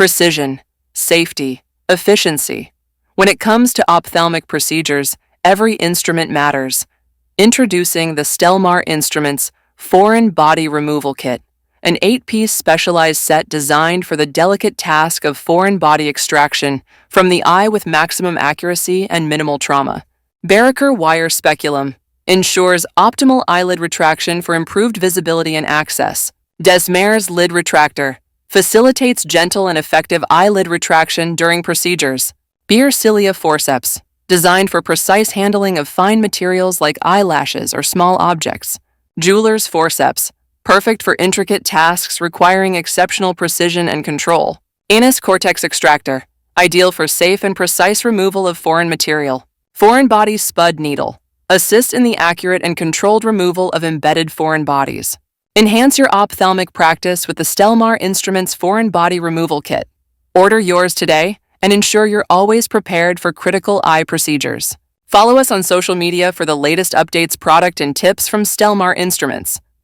Precision, safety, efficiency. When it comes to ophthalmic procedures, every instrument matters. Introducing the Stelmar Instruments Foreign Body Removal Kit, an 8-piece specialized set designed for the delicate task of foreign body extraction from the eye with maximum accuracy and minimal trauma. Barricker Wire Speculum ensures optimal eyelid retraction for improved visibility and access. Desmarais Lid Retractor facilitates gentle and effective eyelid retraction during procedures. Cilia Forceps, designed for precise handling of fine materials like eyelashes or small objects. Jeweler's Forceps, perfect for intricate tasks requiring exceptional precision and control. Anus Cortex Extractor, ideal for safe and precise removal of foreign material. Foreign Body Spud Needle, assist in the accurate and controlled removal of embedded foreign bodies. Enhance your ophthalmic practice with the Stelmar Instruments Foreign Body Removal Kit. Order yours today and ensure you're always prepared for critical eye procedures. Follow us on social media for the latest updates, product, and tips from Stelmar Instruments.